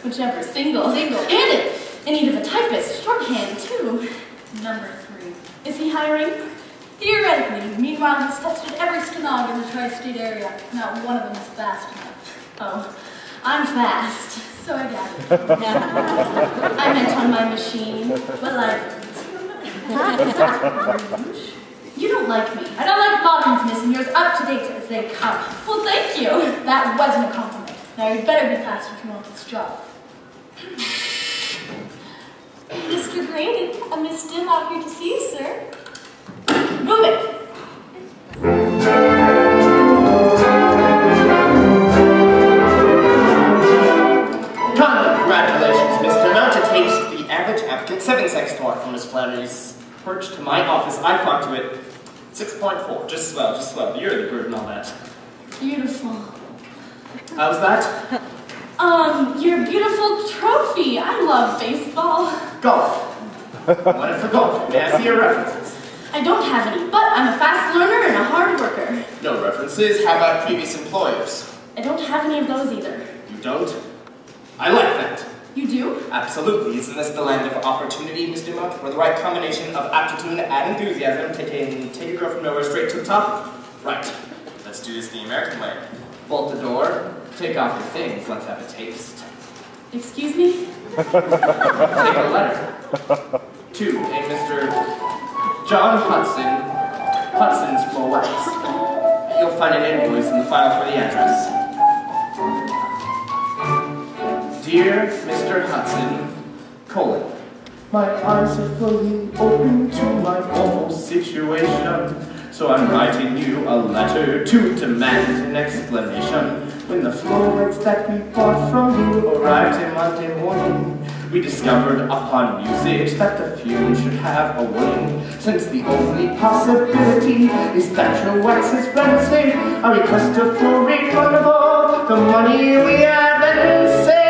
Whichever, single. Get it! In need of a typist, shorthand, too. Number 3. Is he hiring? Theoretically. Meanwhile, he's tested every stenog in the tri-state area. Not one of them is fast enough. Oh, I'm fast. So I gather. I meant on my machine. But like, You don't like me. I don't like moderns, miss, and you're as up to date as they come. Well, thank you. That wasn't a compliment. Now you'd better be fast if you want this job. Mr. Graydon, I'm Miss Dill out here to see you, sir. Move it! Congratulations, Mr. Mount. It takes the average applicant 7 seconds to walk from Miss Flannery's perch to my office. I clocked to it 6.4. Just swell, just swell. You're the bird and all that. Beautiful. How's that? Your beautiful trophy. I love baseball. Golf. Went for golf. May I see your references? I don't have any, but I'm a fast learner and a hard worker. No references. How about previous employers? I don't have any of those either. You don't? I like that. You do? Absolutely. Isn't this the land of opportunity, Mr. Monk? Where the right combination of aptitude and enthusiasm take a girl from nowhere straight to the top? Right. Let's do this the American way. Bolt the door, take off your things, let's have a taste. Excuse me? Take a letter. To a Mr. John Hudson, Hudson's Full Wax. You'll find an invoice in the file for the address. Dear Mr. Hudson, colon. My eyes are fully open to my awful situation, so I'm writing you a letter to demand an explanation. When the flowers that we bought from you arrived in Monday morning, we discovered upon usage that the fume should have a warning, since the only possibility is that your wax is rancid. I request a full refund of all the money we haven't saved.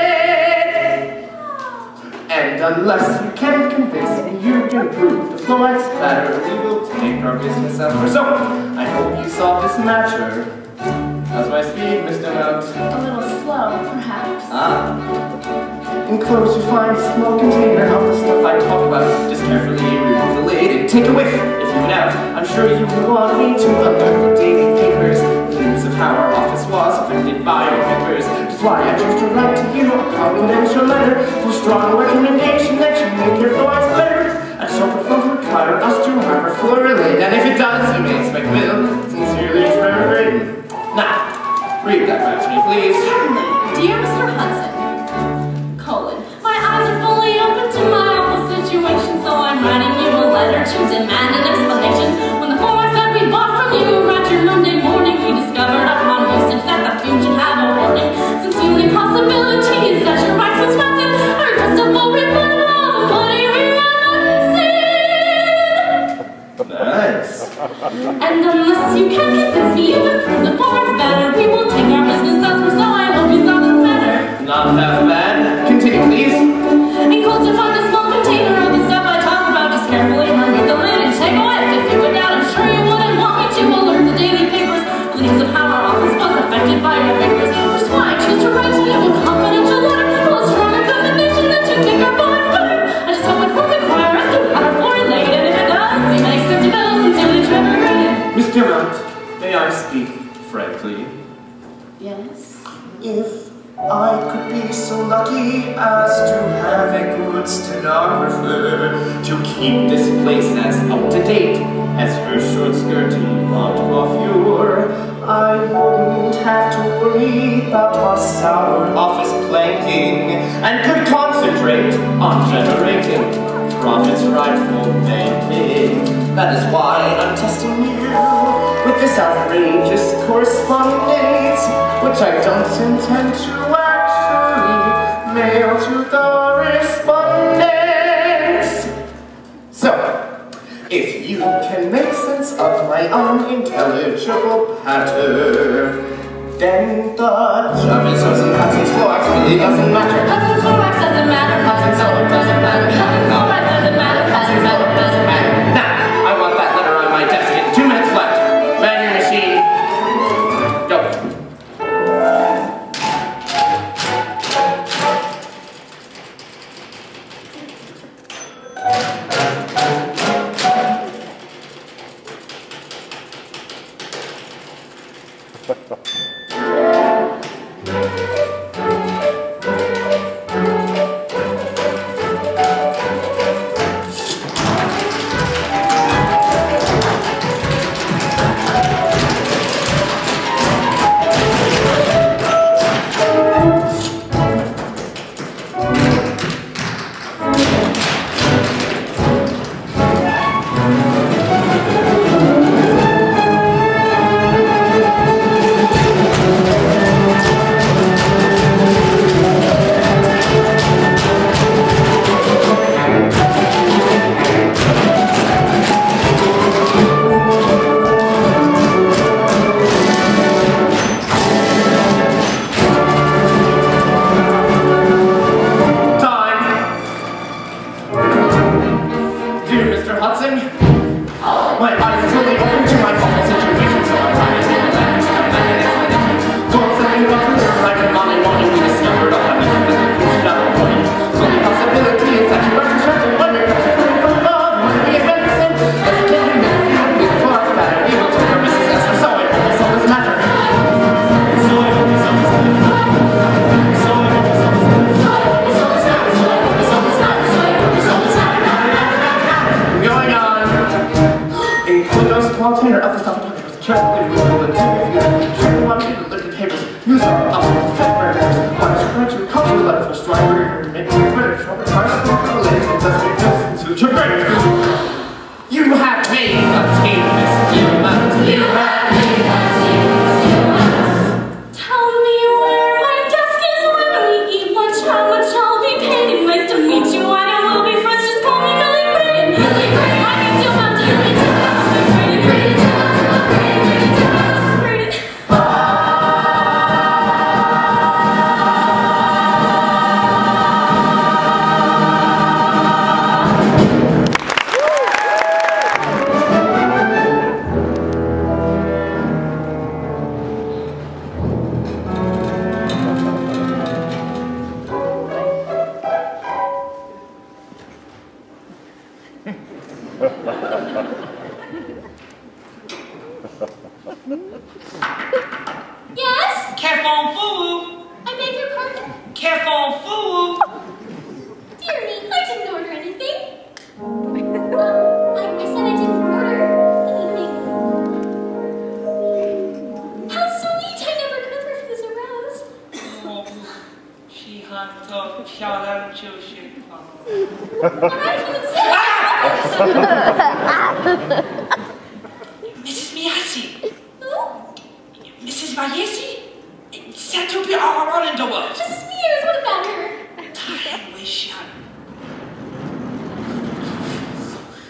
And unless you can convince me you can prove the flow wax better, we will take our business elsewhere. So, I hope you solve this matter. How's my speed, Mr. Mount? A little slow, perhaps. Enclosed you find a small container of the stuff I talk about. Just carefully remove the lid and take a whiff. If you doubt, I'm sure you will want me to unearth the daily papers. News of how our office was affected by your papers. That's why I chose to write to you a confidential letter for strong recommendation that you make your thoughts better. I shall prefer require us to have a floor relate, and if it does, you may expect Will. Sincerely, Trevor Graydon. Now, read that back to me, please. Certainly. Dear Mr. Hudson, colon. My eyes are fully open to my awful situation, so I'm writing you a letter to demand an explanation. When the flowers that we bought from you arrived here Monday morning, we discovered upon usage that the fume should have a warning. Since the only possibility is that your wax was rancid, I request a full refund of all the money we haven't saved. Nice. And unless you can convince me you improve the flowers better, we will take our business elsewhere, so I hope you saw this matter. Not half bad. Continue, please. Enclosed you find a small container of the stuff I talk about. Just carefully remove the lid and take a whiff. If you would doubt, I'm sure you wouldn't want me to alert the daily papers of the news of how our office was affected by your papers. Which is why I choose to write to you a confidential letter full of strong recommendation that you take our bonds better. I just hope it won't require us to have a floor laid, and if it does, you may accept a bill. Sincerely, Trevor Graydon. Mr. Mount, may I speak frankly? Yes? If I could be so lucky as to have a good stenographer to keep this place as up to date as her short skirt on coiffure, I wouldn't have to worry about our soured office planking and could concentrate on generating profits rightful banking. That is why I'm testing you with this outrageous correspondence, which I don't intend to actually mail to the respondents. So, if you can make sense of my unintelligible patter, then the job is Hudson Hudson's Florax really doesn't matter. Hudson's Florax doesn't matter. Hudson's Florax doesn't matter. Hudson's Florax doesn't matter. Hudson's Florax doesn't matter. Now, I want that letter on my desk in 2 minutes left. Man your machine. Go. from personal political justice to Chaparral. You have made a tameless human. You have made a tameless human. Tell me where my desk is when we eat lunch, how much I'll be paid. Nice to meet you, I know we'll be friends, just call me Millie Graydon. Millie Graydon, I need you, I'm Millie Graydon. Graydon, Graydon. Yes? Careful, fool! I beg your pardon? Careful, fool! Dear me, I didn't order anything. I said I didn't order anything. How sweet! I never could have refused a rose. 我不稀罕这漂亮就是好。 Alright, you would say. Mrs. Miyasi! Who? Mrs. Mayesi? Satopia all in the world. Mrs. Meers, what about her? 太危险了。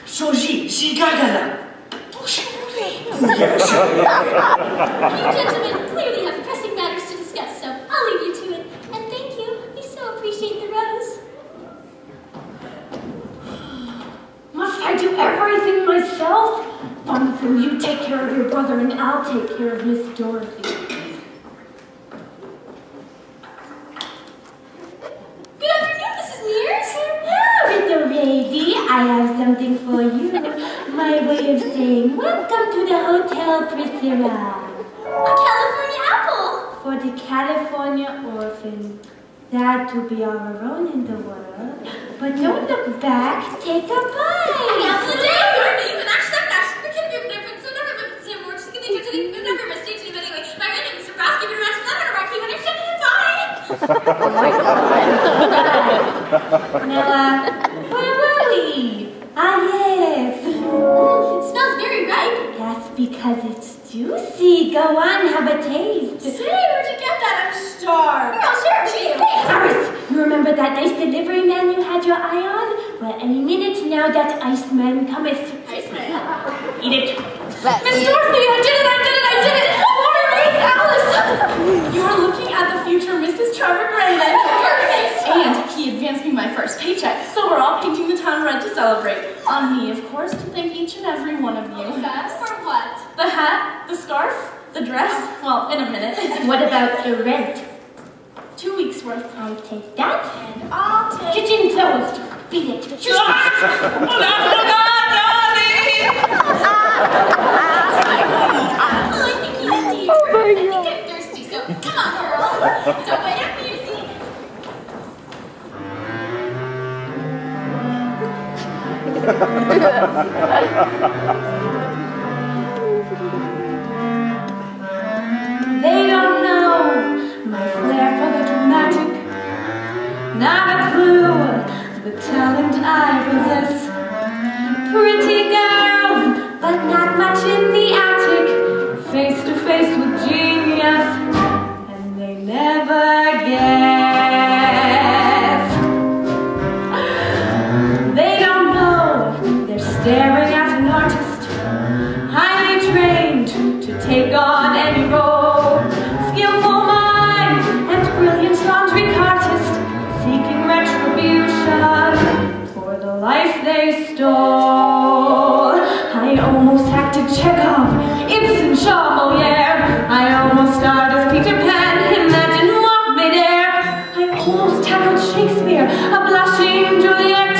说是洗干干了，不是我的。 You gentlemen clearly have pressing matters to discuss, so I'll leave you to it. And thank you. We so appreciate the rose. Must I do everything myself? Wonderful, you take care of your brother and I'll take care of Miss Dorothy. Good afternoon, Mrs. Meers. Hello, little lady. I have something for you. My way of saying welcome to the Hotel Priscilla. A California apple. For the California orphan. Sad to be all alone in the world. But don't look back. Take a bite. Oh my God. Now, where were we? Ah, yes. It smells very ripe. That's because it's juicy. Go on, have a taste. Say, where'd you get that? I'm starved. Here, I'll share it with you. Iris, you remember that nice delivery man you had your eye on? Well, any minute now that Iceman cometh. Iceman? Eat it. Miss Dorothy, I did it! Alice! You're looking at the future Mrs. Trevor Graydon. And he advanced me my first paycheck, so we're all painting the town red to celebrate. On me, of course, to thank each and every one of you. For what? The hat, the scarf, the dress. Well, in a minute. What about the rent? 2 weeks worth. I'll take that. And I'll take... Kitchen closed. Beat it. Oh my God. I'm thirsty, so come on, girls. Don't wait up for your seat. They don't know my flair for the dramatic. Not a clue the talent I possess. Pretty girls, but not much in the attic. Face to face with genius, and they never guess. They don't know they're staring at an artist, highly trained to take on any role. Skillful mind and brilliant laundry artist, seeking retribution for the life they stole. I almost acted Chekhov, Ibsen, Shaw, Molière. I almost starred as Peter Pan, imagine walk midair. I almost tackled Shakespeare, a blushing Juliet.